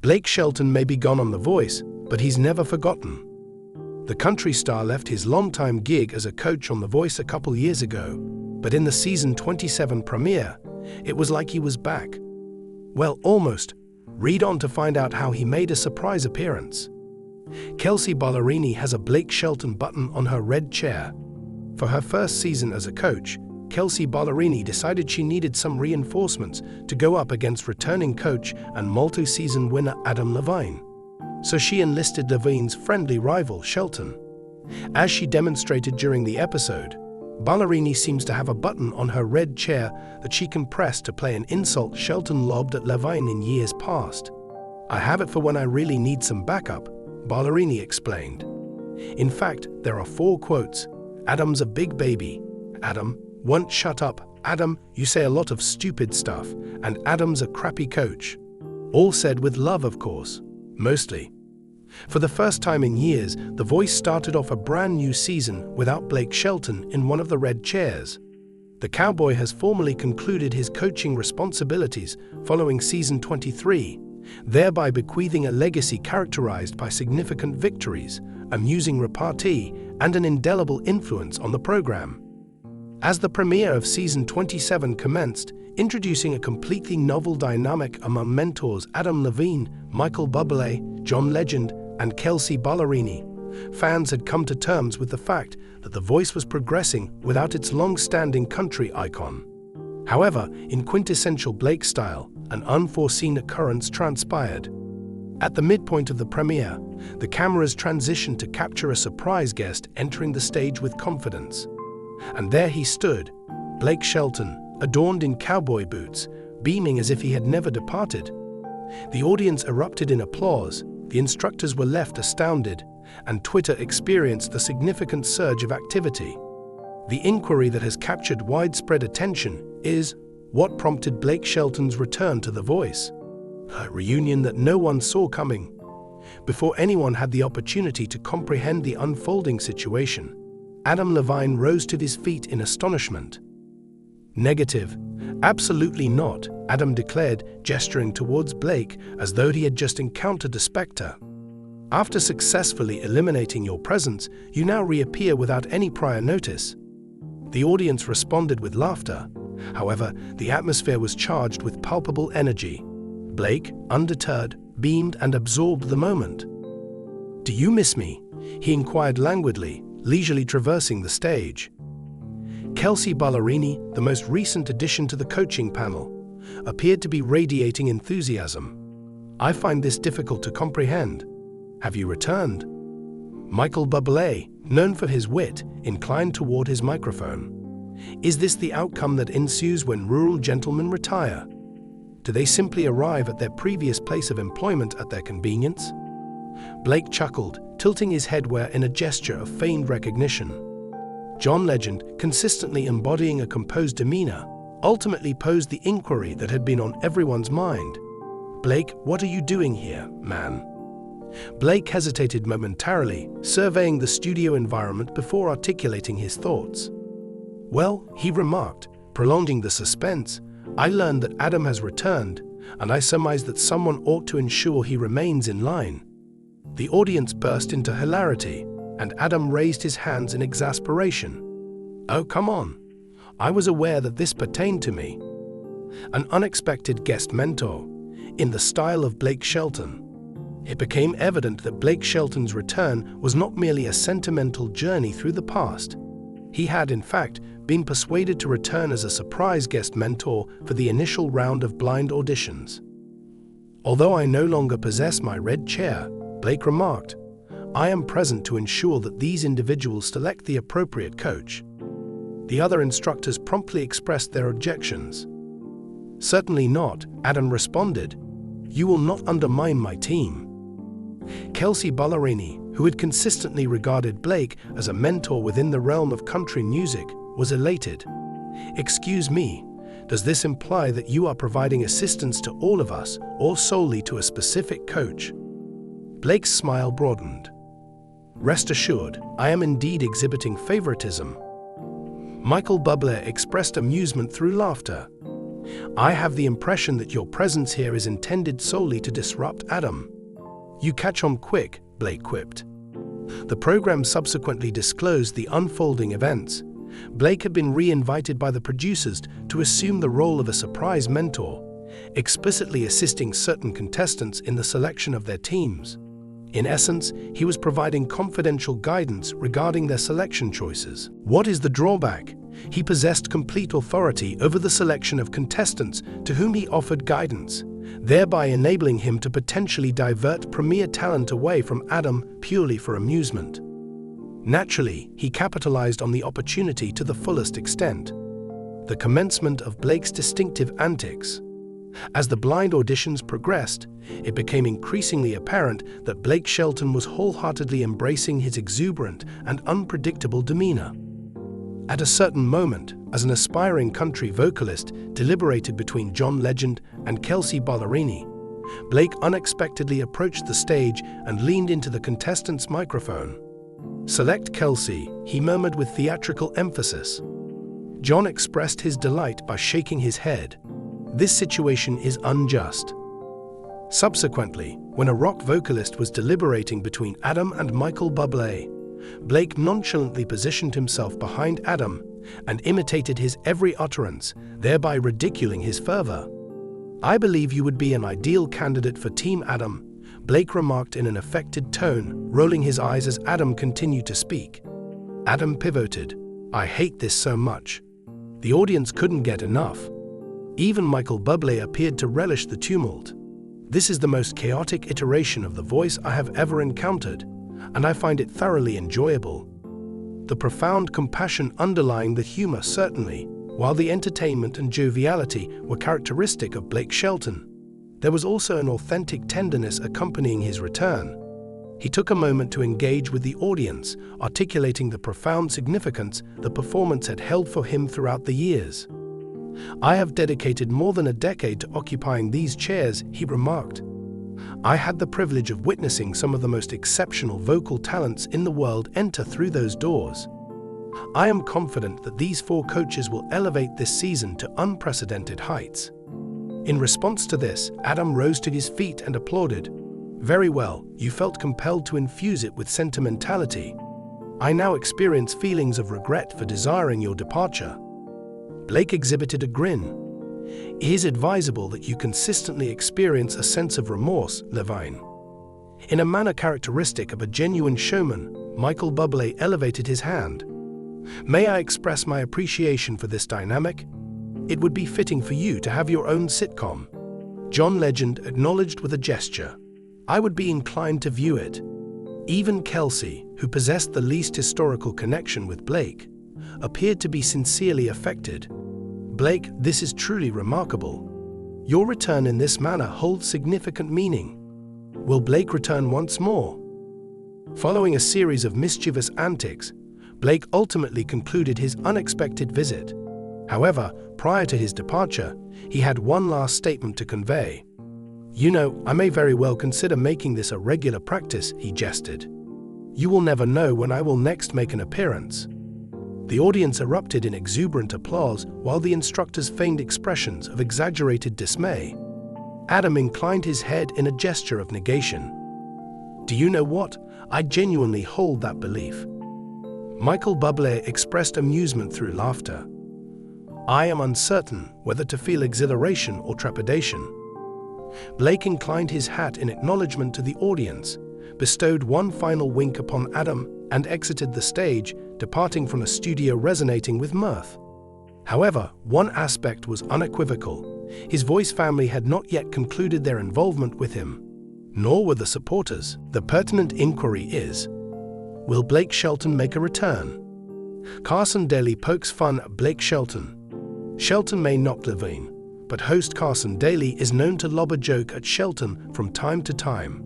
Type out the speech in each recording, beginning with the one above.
Blake Shelton may be gone on The Voice, but he's never forgotten. The country star left his longtime gig as a coach on The Voice a couple years ago, but in the season 27 premiere, it was like he was back. Well, almost. Read on to find out how he made a surprise appearance. Kelsea Ballerini has a Blake Shelton button on her red chair. For her first season as a coach, Kelsea Ballerini decided she needed some reinforcements to go up against returning coach and multi-season winner Adam Levine. So she enlisted Levine's friendly rival, Shelton. As she demonstrated during the episode, Ballerini seems to have a button on her red chair that she can press to play an insult Shelton lobbed at Levine in years past. "I have it for when I really need some backup," Ballerini explained. In fact, there are 4 quotes. "Adam's a big baby," "Adam won't shut up," "Adam, you say a lot of stupid stuff," and "Adam's a crappy coach." All said with love, of course. Mostly. For the first time in years, The Voice started off a brand new season without Blake Shelton in one of the red chairs. The cowboy has formally concluded his coaching responsibilities following season 23, thereby bequeathing a legacy characterized by significant victories, amusing repartee, and an indelible influence on the program. As the premiere of season 27 commenced, introducing a completely novel dynamic among mentors Adam Levine, Michael Bublé, John Legend, and Kelsea Ballerini, fans had come to terms with the fact that The Voice was progressing without its long-standing country icon. However, in quintessential Blake style, an unforeseen occurrence transpired. At the midpoint of the premiere, the cameras transitioned to capture a surprise guest entering the stage with confidence. And there he stood, Blake Shelton, adorned in cowboy boots, beaming as if he had never departed. The audience erupted in applause, the instructors were left astounded, and Twitter experienced a significant surge of activity. The inquiry that has captured widespread attention is, what prompted Blake Shelton's return to The Voice? A reunion that no one saw coming. Before anyone had the opportunity to comprehend the unfolding situation, Adam Levine rose to his feet in astonishment. "Negative. Absolutely not," Adam declared, gesturing towards Blake as though he had just encountered a specter. "After successfully eliminating your presence, you now reappear without any prior notice." The audience responded with laughter. However, the atmosphere was charged with palpable energy. Blake, undeterred, beamed and absorbed the moment. "Do you miss me?" he inquired languidly, leisurely traversing the stage. Kelsea Ballerini, the most recent addition to the coaching panel, appeared to be radiating enthusiasm. "I find this difficult to comprehend. Have you returned?" Michael Bublé, known for his wit, inclined toward his microphone. "Is this the outcome that ensues when rural gentlemen retire? Do they simply arrive at their previous place of employment at their convenience?" Blake chuckled, tilting his head in a gesture of feigned recognition. John Legend, consistently embodying a composed demeanor, ultimately posed the inquiry that had been on everyone's mind. "Blake, what are you doing here, man?" Blake hesitated momentarily, surveying the studio environment before articulating his thoughts. "Well," he remarked, prolonging the suspense, "I learned that Adam has returned, and I surmise that someone ought to ensure he remains in line." The audience burst into hilarity, and Adam raised his hands in exasperation. "Oh, come on. I was aware that this pertained to me." An unexpected guest mentor, in the style of Blake Shelton. It became evident that Blake Shelton's return was not merely a sentimental journey through the past. He had, in fact, been persuaded to return as a surprise guest mentor for the initial round of blind auditions. "Although I no longer possess my red chair," Blake remarked, "I am present to ensure that these individuals select the appropriate coach." The other instructors promptly expressed their objections. "Certainly not," Adam responded. "You will not undermine my team." Kelsea Ballerini, who had consistently regarded Blake as a mentor within the realm of country music, was elated. "Excuse me, does this imply that you are providing assistance to all of us, or solely to a specific coach?" Blake's smile broadened. "Rest assured, I am indeed exhibiting favoritism." Michael Bublé expressed amusement through laughter. "I have the impression that your presence here is intended solely to disrupt Adam." "You catch on quick," Blake quipped. The program subsequently disclosed the unfolding events. Blake had been re-invited by the producers to assume the role of a surprise mentor, explicitly assisting certain contestants in the selection of their teams. In essence, he was providing confidential guidance regarding their selection choices. What is the drawback? He possessed complete authority over the selection of contestants to whom he offered guidance, thereby enabling him to potentially divert premier talent away from Adam purely for amusement. Naturally, he capitalized on the opportunity to the fullest extent. The commencement of Blake's distinctive antics. As the blind auditions progressed, it became increasingly apparent that Blake Shelton was wholeheartedly embracing his exuberant and unpredictable demeanor. At a certain moment, as an aspiring country vocalist deliberated between John Legend and Kelsea Ballerini, Blake unexpectedly approached the stage and leaned into the contestant's microphone. "Select Kelsea," he murmured with theatrical emphasis. John expressed his delight by shaking his head. "This situation is unjust." Subsequently, when a rock vocalist was deliberating between Adam and Michael Bublé, Blake nonchalantly positioned himself behind Adam and imitated his every utterance, thereby ridiculing his fervor. "I believe you would be an ideal candidate for Team Adam," Blake remarked in an affected tone, rolling his eyes as Adam continued to speak. Adam pivoted. "I hate this so much." The audience couldn't get enough. Even Michael Bublé appeared to relish the tumult. "This is the most chaotic iteration of The Voice I have ever encountered, and I find it thoroughly enjoyable." The profound compassion underlying the humor certainly, while the entertainment and joviality were characteristic of Blake Shelton, there was also an authentic tenderness accompanying his return. He took a moment to engage with the audience, articulating the profound significance the performance had held for him throughout the years. "I have dedicated more than a decade to occupying these chairs," he remarked. "I had the privilege of witnessing some of the most exceptional vocal talents in the world enter through those doors. I am confident that these four coaches will elevate this season to unprecedented heights." In response to this, Adam rose to his feet and applauded. "Very well, you felt compelled to infuse it with sentimentality. I now experience feelings of regret for desiring your departure." Blake exhibited a grin. "It is advisable that you consistently experience a sense of remorse, Levine." In a manner characteristic of a genuine showman, Michael Bublé elevated his hand. "May I express my appreciation for this dynamic? It would be fitting for you to have your own sitcom." John Legend acknowledged with a gesture. "I would be inclined to view it." Even Kelsea, who possessed the least historical connection with Blake, appeared to be sincerely affected. "Blake, this is truly remarkable. Your return in this manner holds significant meaning. Will Blake return once more?" Following a series of mischievous antics, Blake ultimately concluded his unexpected visit. However, prior to his departure, he had one last statement to convey. "You know, I may very well consider making this a regular practice," he jested. "You will never know when I will next make an appearance." The audience erupted in exuberant applause while the instructors feigned expressions of exaggerated dismay. Adam inclined his head in a gesture of negation. "Do you know what? I genuinely hold that belief." Michael Bublé expressed amusement through laughter. "I am uncertain whether to feel exhilaration or trepidation." Blake inclined his hat in acknowledgement to the audience, bestowed one final wink upon Adam, and exited the stage, departing from the studio resonating with mirth. However, one aspect was unequivocal. His Voice family had not yet concluded their involvement with him. Nor were the supporters. The pertinent inquiry is, will Blake Shelton make a return? Carson Daly pokes fun at Blake Shelton. Shelton may knock Levine, but host Carson Daly is known to lob a joke at Shelton from time to time.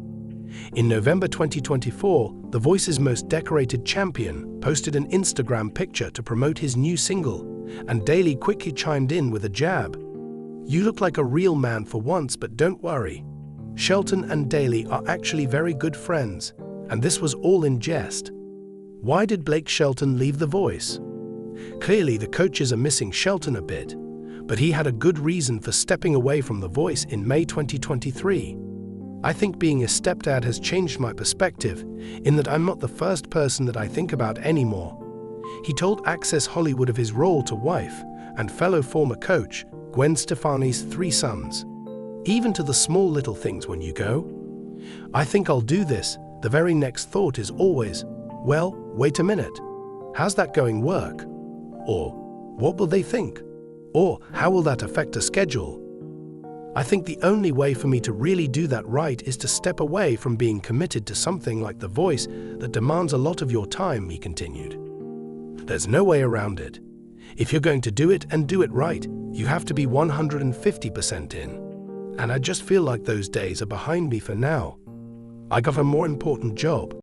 In November 2024, The Voice's most decorated champion posted an Instagram picture to promote his new single, and Daly quickly chimed in with a jab. "You look like a real man for once, but don't worry. Shelton and Daly are actually very good friends, and this was all in jest." Why did Blake Shelton leave The Voice? Clearly, the coaches are missing Shelton a bit, but he had a good reason for stepping away from The Voice in May 2023. I think being a stepdad has changed my perspective, in that I'm not the first person that I think about anymore. He told Access Hollywood of his role to wife and fellow former coach Gwen Stefani's 3 sons. Even to the small little things when you go, "I think I'll do this," the very next thought is always, "Well, wait a minute. How's that going work?" Or, "What will they think?" Or, "How will that affect a schedule?" I think the only way for me to really do that right is to step away from being committed to something like The Voice that demands a lot of your time, he continued. There's no way around it. If you're going to do it and do it right, you have to be 150% in. And I just feel like those days are behind me for now. I got a more important job.